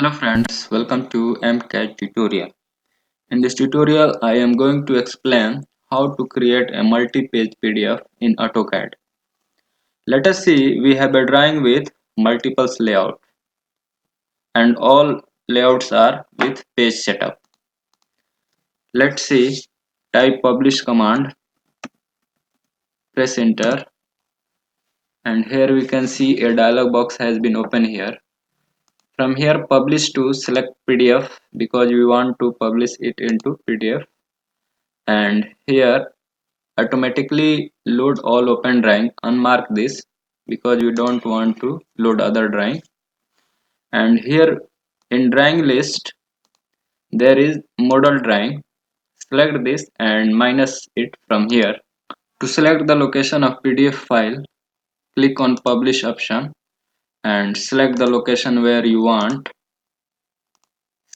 Hello friends, welcome to MCAT tutorial. In this tutorial, I am going to explain how to create a multi-page PDF in AutoCAD. Let us see, we have a drawing with multiple layout and all layouts are with page setup. Let's see, type publish command, press enter, and here we can see a dialog box has been opened here. From here publish to select PDF because we want to publish it into PDF, and here automatically load all open drawing, unmark this because we don't want to load other drawing. And here in drawing list there is model drawing, select this and minus it from here. To select the location of PDF file, click on publish option and select the location where you want,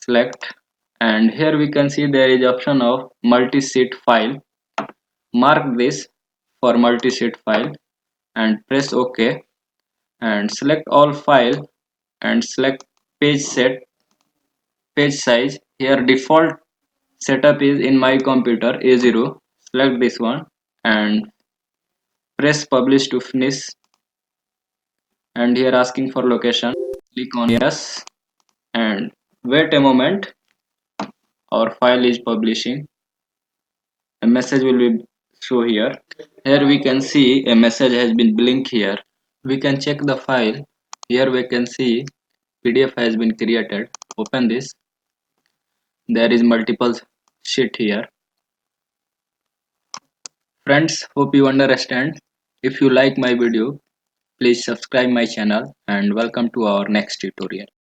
select, and here we can see there is option of multi-sheet file. Mark this for multi-sheet file and press OK and select all file and select page set, page size. Here default setup is in my computer A0. Select this one and press publish to finish, and here asking for location, click on yes and wait a moment. Our file is publishing, a message will be show here. Here we can see a message has been blink here. We can check the file. Here we can see PDF has been created. Open this. There is multiple sheet here. Friends, hope you understand. If you like my video, please subscribe my channel and welcome to our next tutorial.